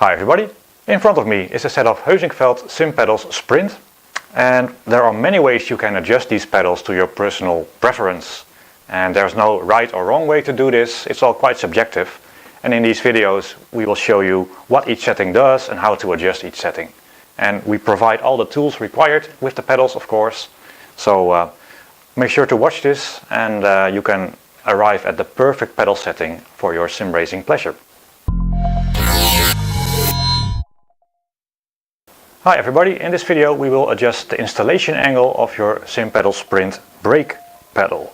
Hi everybody, in front of me is a set of Heusinkveld Sim pedals Sprint, and there are many ways you can adjust these pedals to your personal preference, and there's no right or wrong way to do this. It's all quite subjective, and in these videos we will show you what each setting does and how to adjust each setting. And we provide all the tools required with the pedals, of course, so make sure to watch this and you can arrive at the perfect pedal setting for your sim racing pleasure. Hi everybody, in this video we will adjust the installation angle of your Sim Pedal Sprint brake pedal.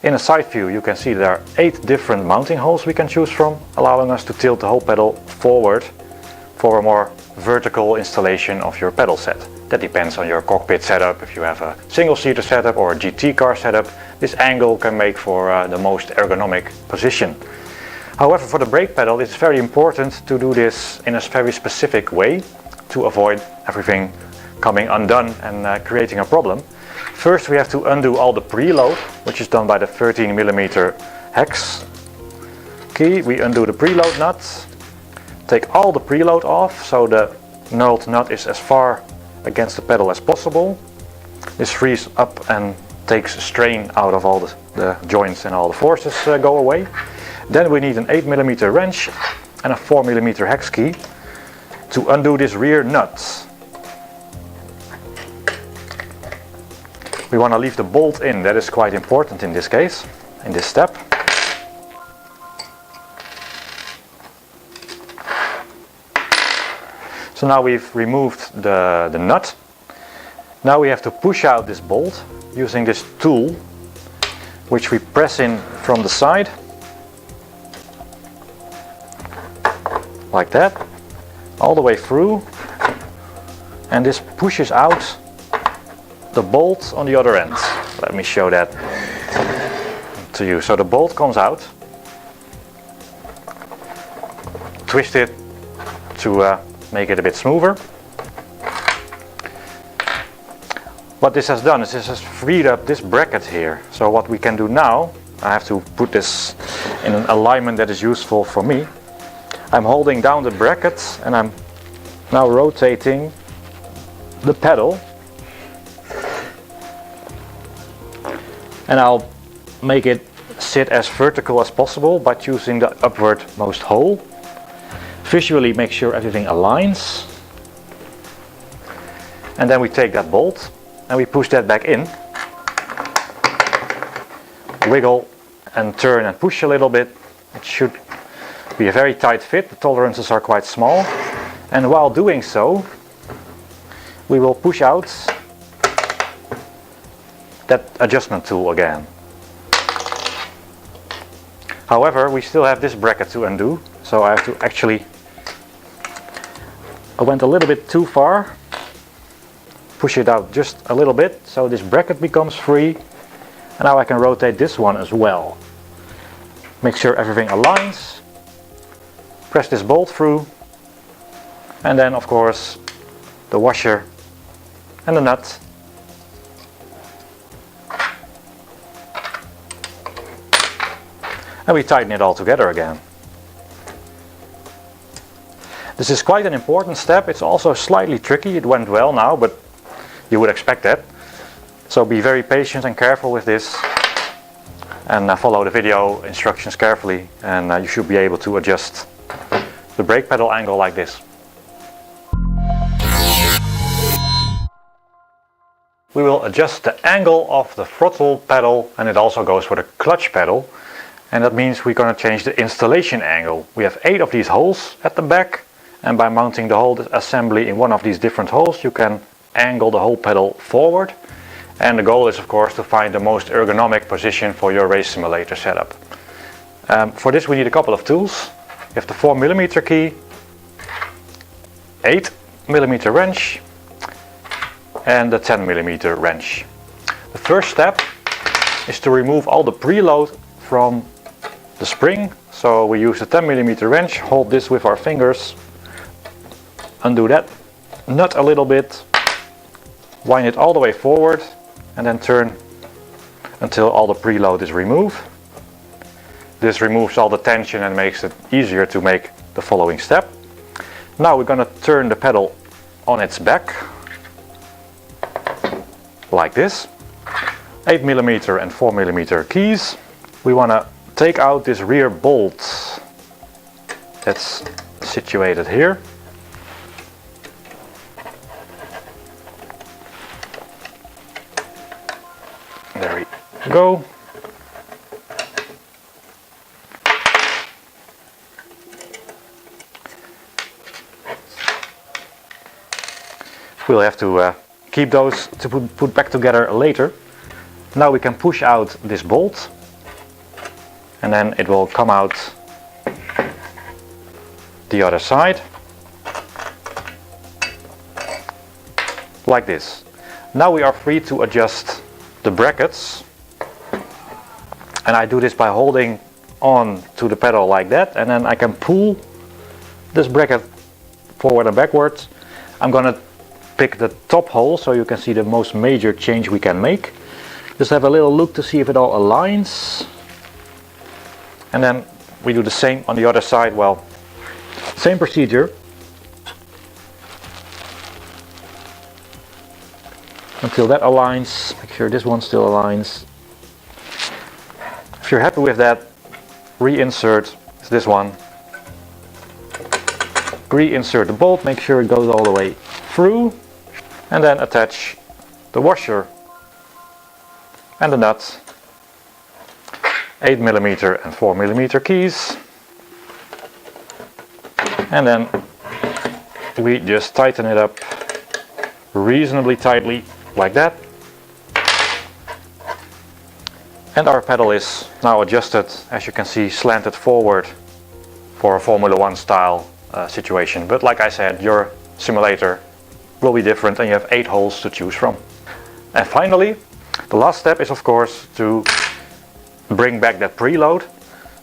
In a side view you can see there are 8 different mounting holes we can choose from, allowing us to tilt the whole pedal forward for a more vertical installation of your pedal set. That depends on your cockpit setup. If you have a single-seater setup or a GT car setup, this angle can make for the most ergonomic position. However, for the brake pedal it's very important to do this in a very specific way to avoid everything coming undone and creating a problem. First we have to undo all the preload, which is done by the 13mm hex key. We undo the preload nut, take all the preload off so the knurled nut is as far against the pedal as possible. This frees up and takes strain out of all the joints, and all the forces go away. Then we need an 8mm wrench and a 4mm hex key to undo this rear nut. We want to leave the bolt in, that is quite important in this case, in this step. So now we've removed the nut. Now we have to push out this bolt using this tool, which we press in from the side, like that, all the way through, and this pushes out the bolt on the other end. Let me show that to you. So the bolt comes out, twist it to make it a bit smoother. What this has done is this has freed up this bracket here. So what we can do now, I have to put this in an alignment that is useful for me. I'm holding down the bracket and I'm now rotating the pedal, and I'll make it sit as vertical as possible by choosing the upwardmost hole. Visually make sure everything aligns, and then we take that bolt and we push that back in, wiggle and turn and push a little bit. It should be a very tight fit, the tolerances are quite small, and while doing so we will push out that adjustment tool again. However, we still have this bracket to undo, so I have to I went a little bit too far, push it out just a little bit so this bracket becomes free, and now I can rotate this one as well. Make sure everything aligns. Press this bolt through, and then of course the washer and the nut. And we tighten it all together again. This is quite an important step. It's also slightly tricky. It went well now, but you would expect that. So be very patient and careful with this, and follow the video instructions carefully, and you should be able to adjust the brake pedal angle like this. We will adjust the angle of the throttle pedal, and it also goes for the clutch pedal, and that means we're going to change the installation angle. We have 8 of these holes at the back, and by mounting the whole assembly in one of these different holes you can angle the whole pedal forward, and the goal is of course to find the most ergonomic position for your race simulator setup. For this we need a couple of tools. You have the 4mm key, 8mm wrench and the 10mm wrench. The first step is to remove all the preload from the spring. So we use the 10mm wrench, hold this with our fingers, undo that nut a little bit, wind it all the way forward, and then turn until all the preload is removed. This removes all the tension and makes it easier to make the following step. Now we're going to turn the pedal on its back, like this. 8mm and 4mm keys. We want to take out this rear bolt that's situated here. There we go. We'll have to keep those to put back together later. Now we can push out this bolt and then it will come out the other side like this. Now we are free to adjust the brackets, and I do this by holding on to the pedal like that, and then I can pull this bracket forward and backwards. I'm gonna pick the top hole so you can see the most major change we can make. Just have a little look to see if it all aligns, and then we do the same on the other side. Well, same procedure. Until that aligns, make sure this one still aligns. If you're happy with that, reinsert this one. Reinsert the bolt, make sure it goes all the way through, and then attach the washer and the nut. 8mm and 4mm keys, and then we just tighten it up reasonably tightly like that, and our pedal is now adjusted, as you can see, slanted forward for a Formula 1 style situation. But like I said, your simulator will be different and you have 8 holes to choose from. And finally, the last step is of course to bring back that preload.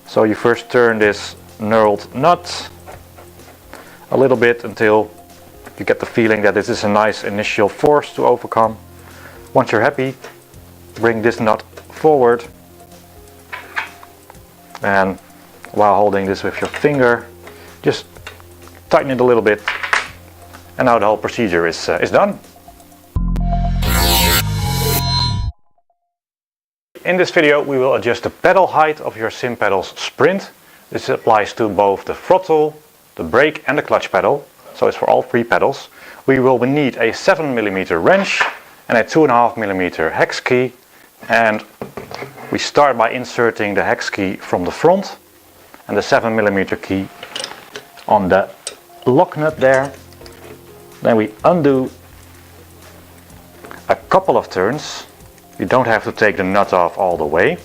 So you first turn this knurled nut a little bit until you get the feeling that this is a nice initial force to overcome. Once you're happy, bring this nut forward, and while holding this with your finger, just tighten it a little bit, and now the whole procedure is done. In this video we will adjust the pedal height of your SimPedals Sprint. This applies to both the throttle, the brake and the clutch pedal, so it's for all 3 pedals. We will need a 7mm wrench and a 2.5mm hex key, and we start by inserting the hex key from the front and the 7mm key on the lock nut there. Then we undo a couple of turns. You don't have to take the nut off all the way.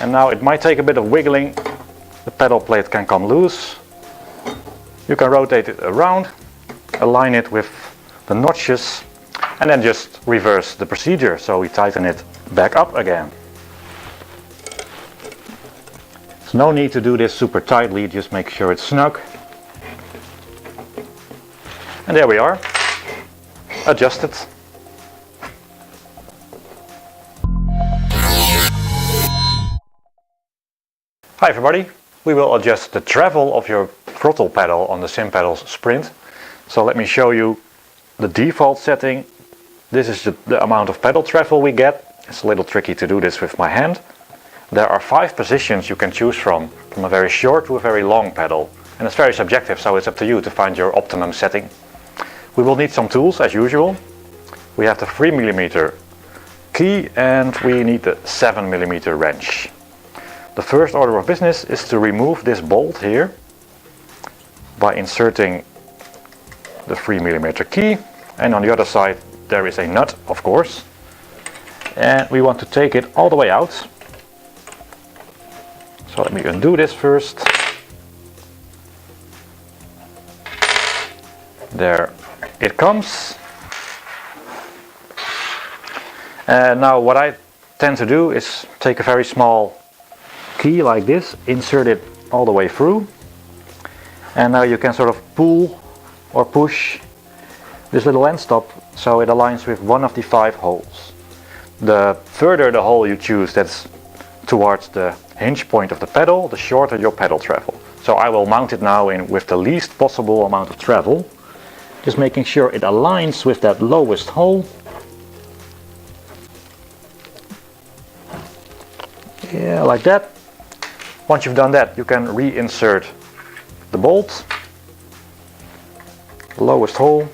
And now it might take a bit of wiggling. The pedal plate can come loose. You can rotate it around, align it with the notches, and then just reverse the procedure. So we tighten it back up again. There's no need to do this super tightly, just make sure it's snug. And there we are, adjusted. Hi everybody, we will adjust the travel of your throttle pedal on the SimPedals Sprint. So let me show you the default setting. This is the amount of pedal travel we get. It's a little tricky to do this with my hand. There are 5 positions you can choose from a very short to a very long pedal. And it's very subjective, so it's up to you to find your optimum setting. We will need some tools as usual. We have the 3mm key and we need the 7mm wrench. The first order of business is to remove this bolt here by inserting the 3mm key, and on the other side there is a nut, of course, and we want to take it all the way out. So let me undo this first. There it comes. And now what I tend to do is take a very small key like this, insert it all the way through, and now you can sort of pull or push this little end stop so it aligns with one of the 5 holes. The further the hole you choose that's towards the hinge point of the pedal, the shorter your pedal travel. So I will mount it now with the least possible amount of travel. Just making sure it aligns with that lowest hole. Yeah, like that. Once you've done that, you can reinsert the bolt. Lowest hole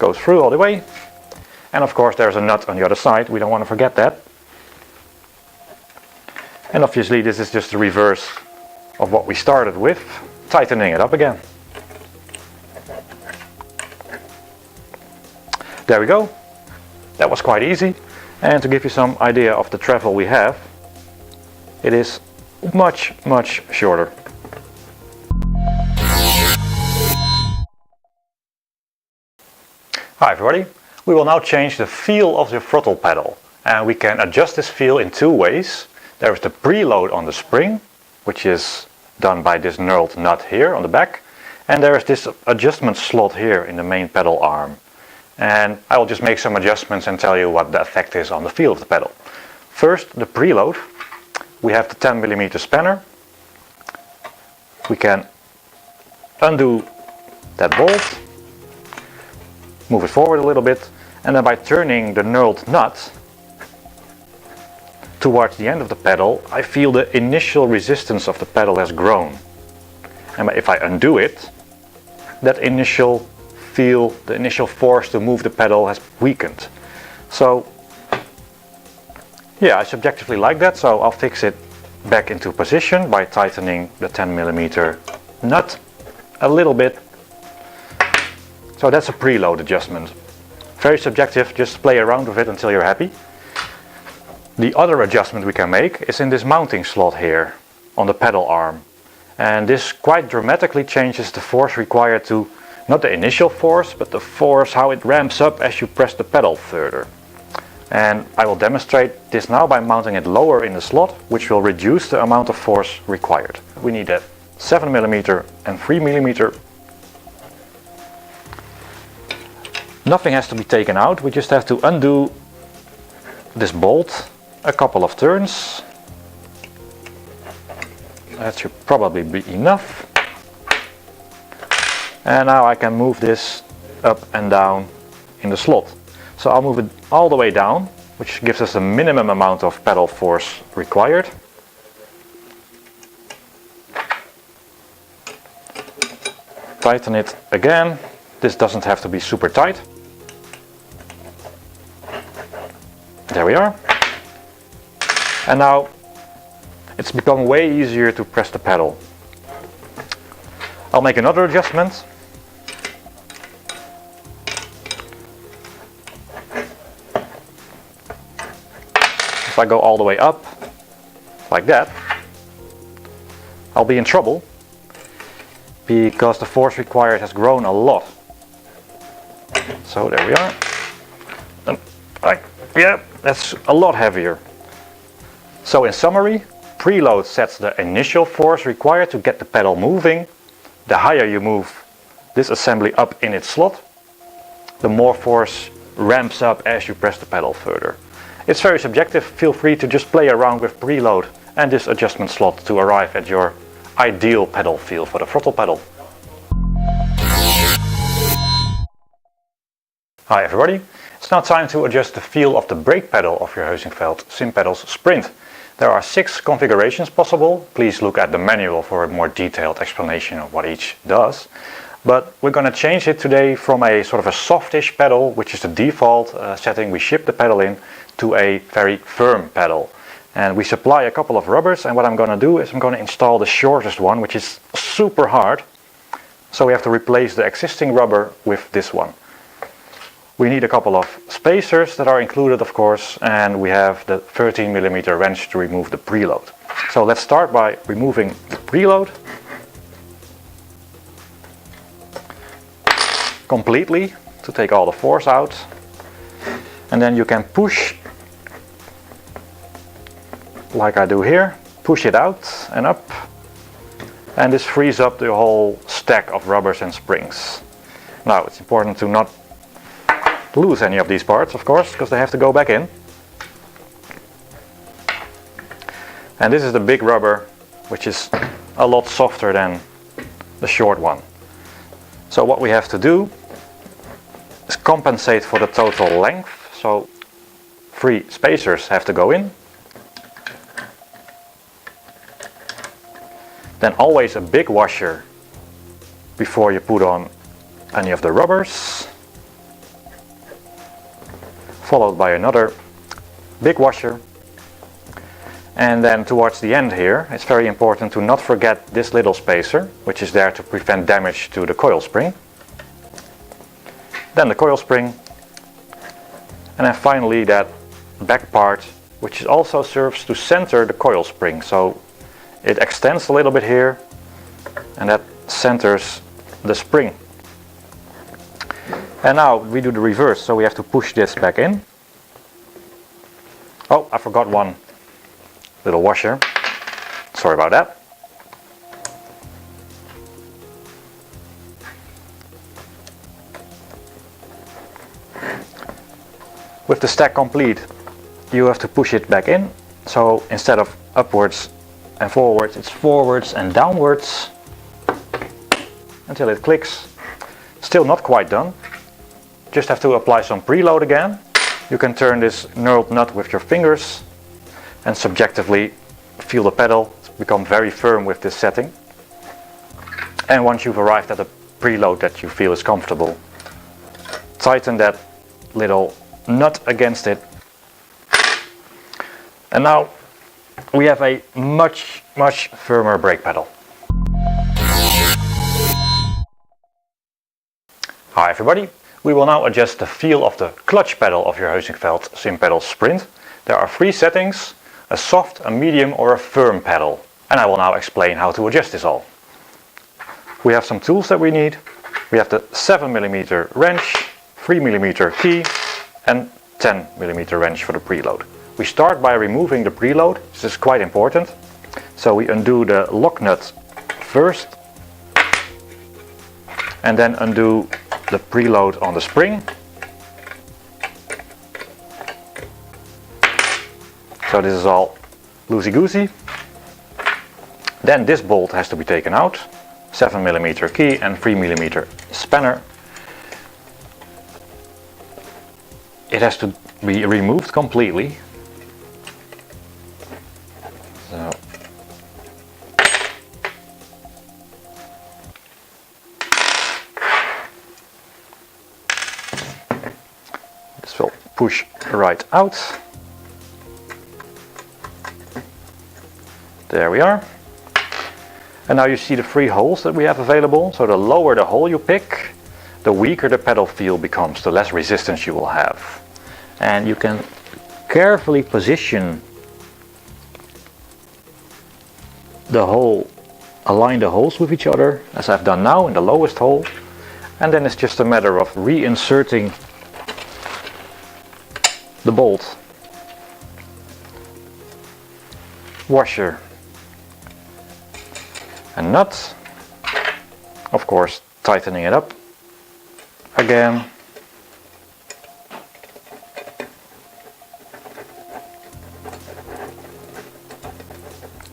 goes through all the way. And of course there's a nut on the other side, we don't want to forget that. And obviously this is just the reverse of what we started with, tightening it up again. There we go. That was quite easy. And to give you some idea of the travel we have, it is much shorter. Hi everybody. We will now change the feel of the throttle pedal, and we can adjust this feel in two ways. There is the preload on the spring, which is done by this knurled nut here on the back, and there is this adjustment slot here in the main pedal arm. And I will just make some adjustments and tell you what the effect is on the feel of the pedal. First, the preload. We have the 10mm spanner. We can undo that bolt, move it forward a little bit, and then by turning the knurled nut towards the end of the pedal, I feel the initial resistance of the pedal has grown. And if I undo it, that initial feel, the initial force to move the pedal has weakened. So yeah, I subjectively like that, so I'll fix it back into position by tightening the 10mm nut a little bit. So that's a preload adjustment. Very subjective, just play around with it until you're happy. The other adjustment we can make is in this mounting slot here on the pedal arm. And this quite dramatically changes the force required to, not the initial force, but the force, how it ramps up as you press the pedal further. And I will demonstrate this now by mounting it lower in the slot, which will reduce the amount of force required. We need a 7mm and 3mm. Nothing has to be taken out, we just have to undo this bolt a couple of turns. That should probably be enough. And now I can move this up and down in the slot. So I'll move it all the way down, which gives us the minimum amount of pedal force required. Tighten it again. This doesn't have to be super tight. There we are. And now it's become way easier to press the pedal. I'll make another adjustment. If I go all the way up, like that, I'll be in trouble because the force required has grown a lot. So there we are. Yeah, that's a lot heavier. So in summary, preload sets the initial force required to get the pedal moving. The higher you move this assembly up in its slot, the more force ramps up as you press the pedal further. It's very subjective, feel free to just play around with preload and this adjustment slot to arrive at your ideal pedal feel for the throttle pedal. Hi everybody, it's now time to adjust the feel of the brake pedal of your Heusinkveld SimPedals Sprint. There are 6 configurations possible. Please look at the manual for a more detailed explanation of what each does. But we're going to change it today from a sort of a softish pedal, which is the default setting we ship the pedal in, to a very firm pedal. And we supply a couple of rubbers, and what I'm going to do is I'm going to install the shortest one, which is super hard. So we have to replace the existing rubber with this one. We need a couple of spacers that are included, of course, and we have the 13mm wrench to remove the preload. So let's start by removing the preload completely to take all the force out, and then you can push, like I do here, push it out and up, and this frees up the whole stack of rubbers and springs. Now it's important to not lose any of these parts, of course, because they have to go back in. And this is the big rubber, which is a lot softer than the short one. So what we have to do is compensate for the total length. So 3 spacers have to go in. Then always a big washer before you put on any of the rubbers, followed by another big washer. And then towards the end here, it's very important to not forget this little spacer, which is there to prevent damage to the coil spring. Then the coil spring, and then finally that back part, which also serves to center the coil spring. So it extends a little bit here, and that centers the spring. And now we do the reverse, so we have to push this back in. Oh, I forgot one little washer. Sorry about that. With the stack complete, you have to push it back in. So instead of upwards and forwards, it's forwards and downwards until it clicks. Still not quite done. Just have to apply some preload again. You can turn this knurled nut with your fingers and subjectively feel the pedal become very firm with this setting. And once you've arrived at a preload that you feel is comfortable, tighten that little nut against it. And now we have a much firmer brake pedal. Hi everybody, we will now adjust the feel of the clutch pedal of your Heusinkveld SimPedal Sprint. There are 3 settings: a soft, a medium or a firm pedal. And I will now explain how to adjust this all. We have some tools that we need. We have the 7mm wrench, 3mm key and 10mm wrench for the preload. We start by removing the preload. This is quite important. So we undo the lock nut first and then undo the preload on the spring. So this is all loosey-goosey. Then this bolt has to be taken out. 7mm key and 3mm spanner. It has to be removed completely. So this will push right out. There we are. And now you see the 3 holes that we have available. So the lower the hole you pick, the weaker the pedal feel becomes, the less resistance you will have. And you can carefully position the hole, align the holes with each other, as I've done now in the lowest hole. And then it's just a matter of reinserting the bolt, washer and nut, of course tightening it up again.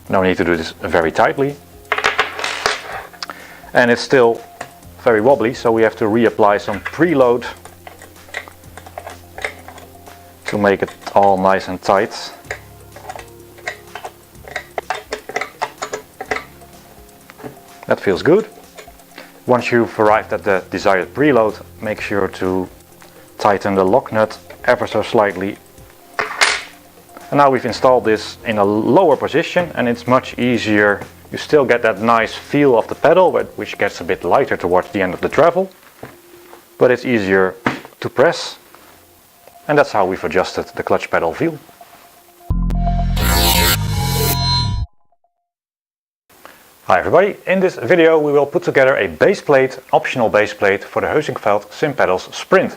No need to do this very tightly. And it's still very wobbly, so we have to reapply some preload to make it all nice and tight. That feels good. Once you've arrived at the desired preload, make sure to tighten the lock nut ever so slightly. And now we've installed this in a lower position and it's much easier. You still get that nice feel of the pedal, which gets a bit lighter towards the end of the travel, but it's easier to press. And that's how we've adjusted the clutch pedal feel. Hi everybody, in this video we will put together a base plate, optional base plate for the Heusinkveld SimPedals Sprint.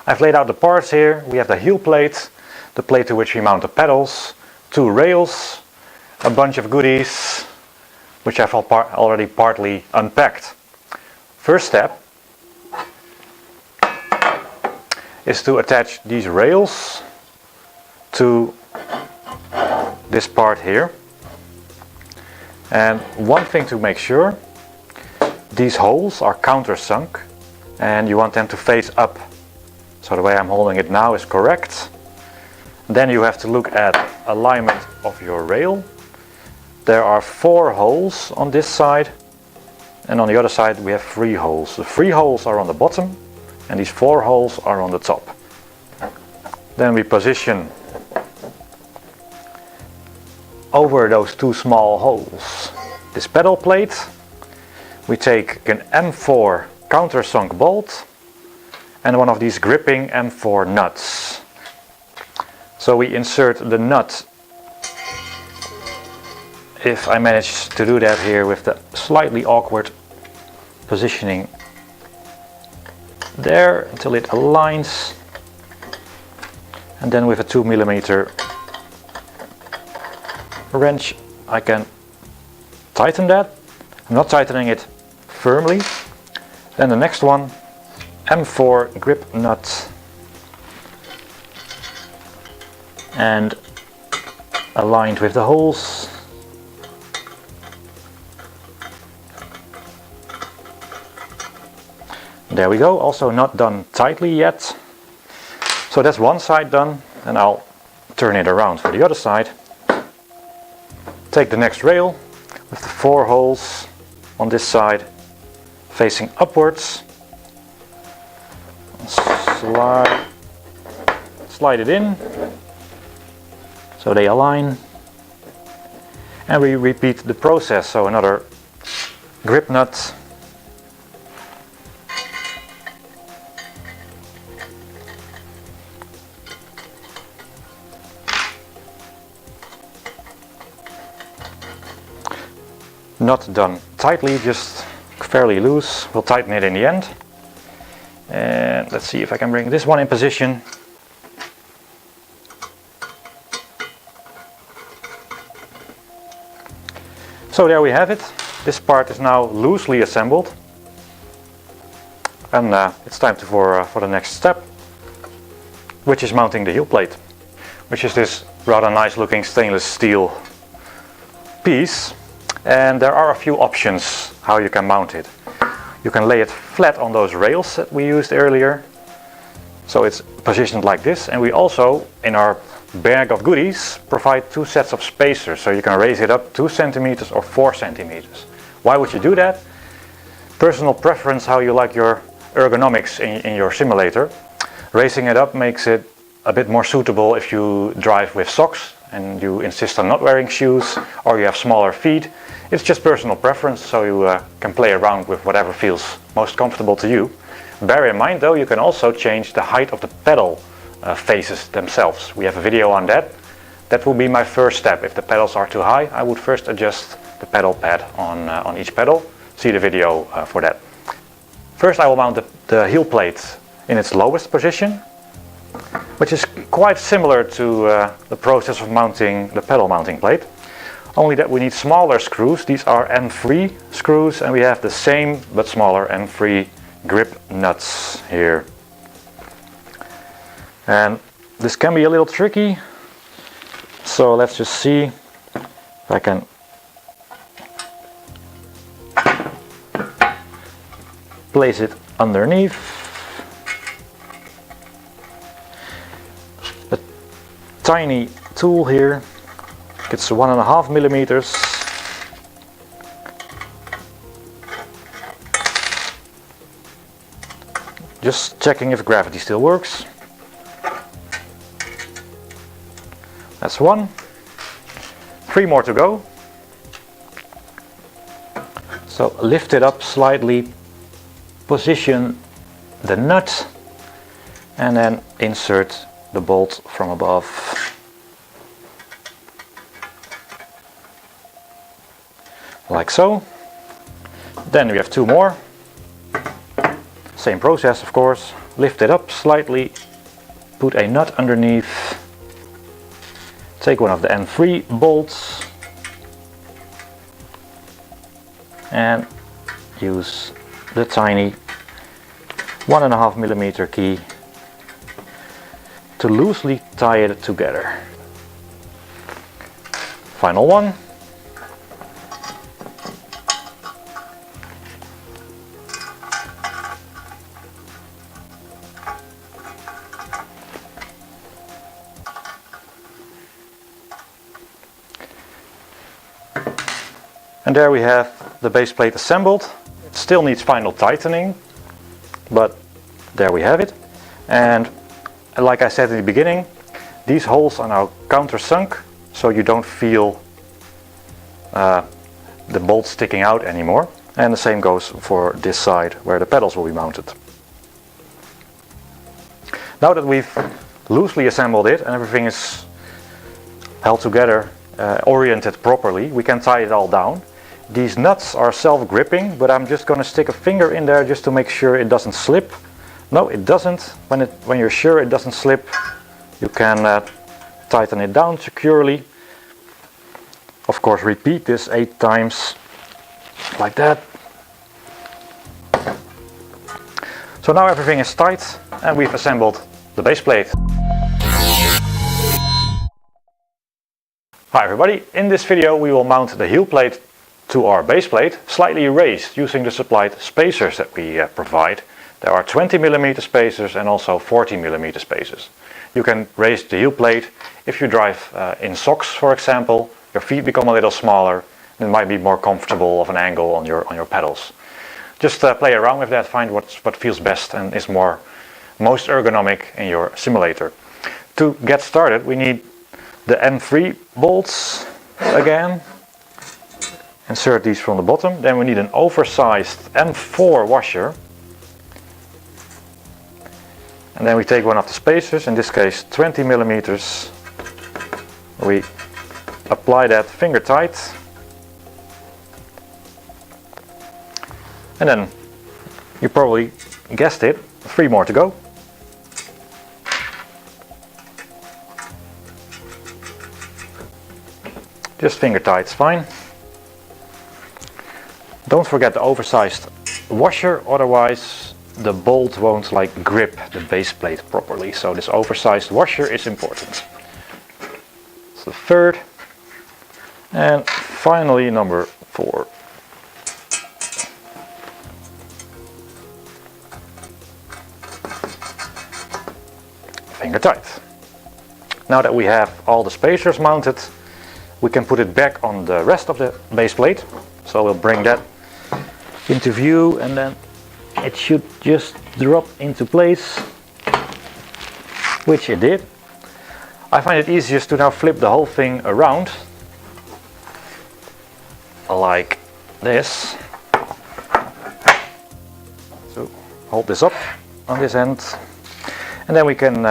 I've laid out the parts here. We have the heel plate, the plate to which we mount the pedals, 2 rails, a bunch of goodies, which I've already partly unpacked. First step is to attach these rails to this part here. And one thing to make sure, These holes are countersunk and you want them to face up. So the way I'm holding it now is correct. Then you have to look at alignment of your rail. There are 4 holes on this side, and on the other side we have 3 holes. The 3 holes are on the bottom and these 4 holes are on the top. Then we position over those 2 small holes this pedal plate. We take an M4 countersunk bolt and one of these gripping M4 nuts. So we insert the nut, if I manage to do that here with the slightly awkward positioning there, until it aligns, and then with a 2mm wrench I can tighten that. I'm not tightening it firmly. Then the next one, M4 grip nut, and aligned with the holes. There we go, also not done tightly yet. So that's one side done, and I'll turn it around for the other side. Take the next rail with the 4 holes on this side facing upwards. Slide it in so they align, and we repeat the process. So another grip nut, not done tightly, just fairly loose. We'll tighten it in the end. And let's see if I can bring this one in position. So there we have it. This part is now loosely assembled, and it's time for the next step, which is mounting the heel plate, which is this rather nice looking stainless steel piece. And there are a few options how you can mount it. You can lay it flat on those rails that we used earlier, so it's positioned like this. And we also, in our bag of goodies, provide 2 sets of spacers, so you can raise it up 2 centimeters or 4 centimeters. Why would you do that? Personal preference, how you like your ergonomics in your simulator. Raising it up makes it a bit more suitable if you drive with socks and you insist on not wearing shoes, or you have smaller feet. It's just personal preference, so you can play around with whatever feels most comfortable to you. Bear in mind though, you can also change the height of the pedal faces themselves. We have a video on that. That will be my first step. If the pedals are too high, I would first adjust the pedal pad on each pedal. See the video for that. First I will mount the heel plate in its lowest position, which is quite similar to the process of mounting the pedal mounting plate, only that we need smaller screws. These are M3 screws, and we have the same but smaller M3 grip nuts here. And this can be a little tricky, so let's just see if I can place it underneath. A tiny tool here, it's 1.5 millimeters. Just checking if gravity still works. That's 1. 3 more to go. So lift it up slightly, position the nut, and then insert the bolt from above. Like so. Then we have 2 more. Same process, of course. Lift it up slightly, put a nut underneath, take one of the M3 bolts and use the tiny 1.5 millimeter key to loosely tie it together. Final one. And there we have the base plate assembled. It still needs final tightening, but there we have it. And like I said in the beginning, these holes are now countersunk, so you don't feel the bolts sticking out anymore. And the same goes for this side where the pedals will be mounted. Now that we've loosely assembled it and everything is held together, oriented properly, we can tie it all down. These nuts are self-gripping, but I'm just going to stick a finger in there just to make sure it doesn't slip. No, it doesn't. When you're sure it doesn't slip, you can tighten it down securely. Of course, repeat this 8 times, like that. So now everything is tight and we've assembled the base plate. Hi everybody, in this video we will mount the heel plate to our base plate, slightly raised using the supplied spacers that we provide. There are 20mm spacers and also 40mm spacers. You can raise the heel plate if you drive in socks, for example. Your feet become a little smaller and it might be more comfortable of an angle on your pedals. Just play around with that, find what feels best and is most ergonomic in your simulator. To get started we need the M3 bolts again. Insert these from the bottom. Then we need an oversized M4 washer. And then we take one of the spacers, in this case 20mm. We apply that finger tight. And then, you probably guessed it, 3 more to go. Just finger tight is fine. Don't forget the oversized washer, otherwise the bolt won't grip the base plate properly. So this oversized washer is important. It's the third. And finally number 4. Finger tight. Now that we have all the spacers mounted, we can put it back on the rest of the base plate. So we'll bring that into view and then it should just drop into place, which it did. I find it easiest to now flip the whole thing around like this. So hold this up on this end and then we can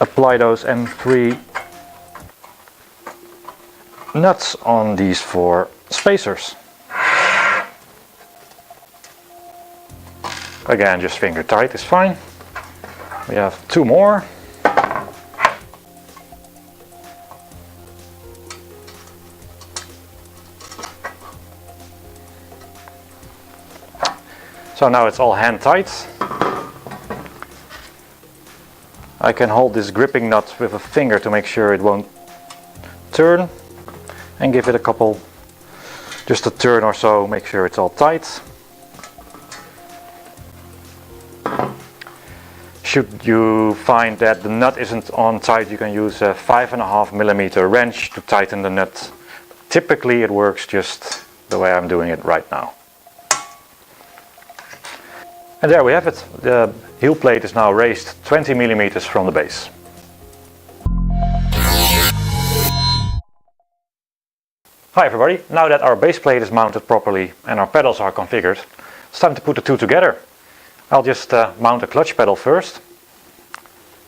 apply those M3 nuts on these 4 spacers. Again, just finger tight is fine. We have 2 more. So now it's all hand tight. I can hold this gripping nut with a finger to make sure it won't turn and give it just a turn or so, make sure it's all tight. Should you find that the nut isn't on tight, you can use a 5.5mm wrench to tighten the nut. Typically it works just the way I'm doing it right now. And there we have it. The heel plate is now raised 20mm from the base. Hi everybody, now that our base plate is mounted properly and our pedals are configured, it's time to put the 2 together. I'll just mount a clutch pedal first,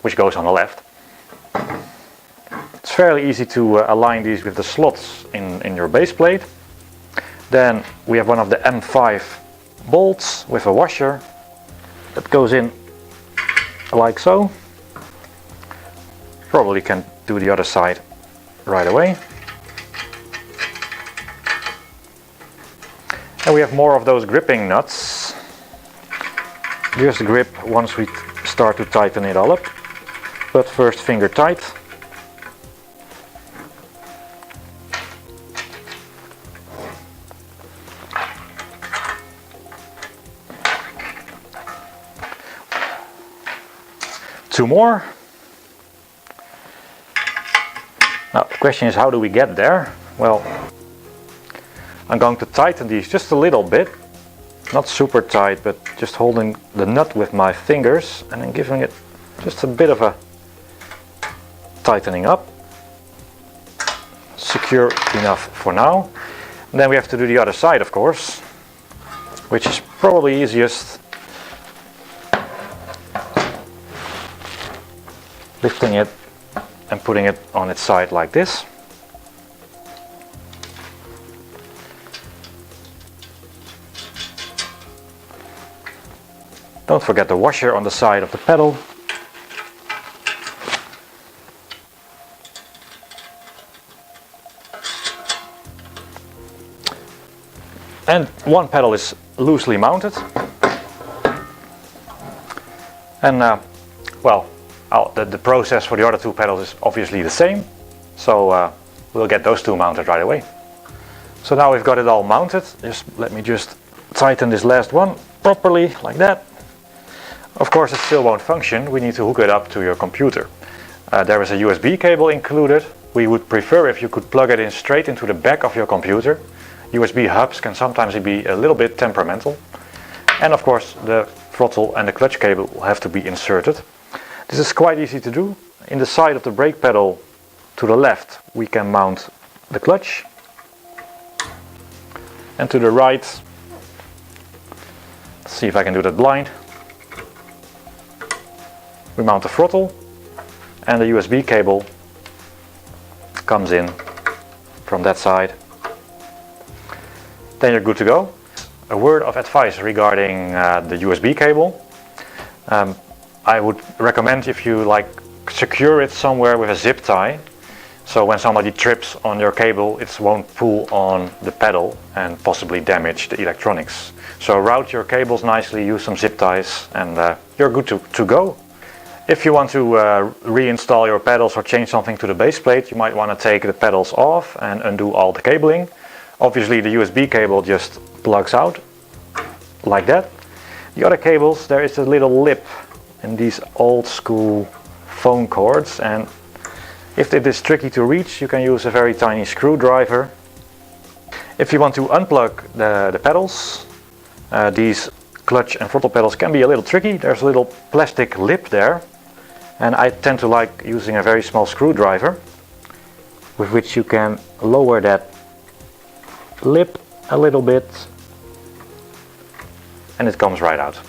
which goes on the left. It's fairly easy to align these with the slots in your base plate. Then we have one of the M5 bolts with a washer that goes in like so. Probably can do the other side right away. And we have more of those gripping nuts. Just grip once we start to tighten it all up, but first finger tight. Two more. Now the question is, how do we get there? Well, I'm going to tighten these just a little bit, not super tight, but just holding the nut with my fingers and then giving it just a bit of a tightening up. Secure enough for now. And then we have to do the other side, of course, which is probably easiest. Lifting it and putting it on its side like this. Don't forget the washer on the side of the pedal. And one pedal is loosely mounted. And well, the process for the other two pedals is obviously the same. So we'll get those two mounted right away. So now we've got it all mounted. Let me just tighten this last one properly, like that. Of course, it still won't function. We need to hook it up to your computer. There is a USB cable included. We would prefer if you could plug it in straight into the back of your computer. USB hubs can sometimes be a little bit temperamental. And of course, the throttle and the clutch cable will have to be inserted. This is quite easy to do. In the side of the brake pedal to the left, we can mount the clutch. And to the right, let's see if I can do that blind. We mount the throttle and the USB cable comes in from that side. Then you're good to go. A word of advice regarding the USB cable. I would recommend, if you secure it somewhere with a zip tie, so when somebody trips on your cable it won't pull on the pedal and possibly damage the electronics. So route your cables nicely, use some zip ties, and you're good to go. If you want to reinstall your pedals or change something to the base plate, you might want to take the pedals off and undo all the cabling. Obviously the USB cable just plugs out like that. The other cables, there is a little lip in these old school phone cords, and if it is tricky to reach, you can use a very tiny screwdriver. If you want to unplug the pedals, these clutch and throttle pedals can be a little tricky. There's a little plastic lip there, and I tend to like using a very small screwdriver with which you can lower that lip a little bit and it comes right out.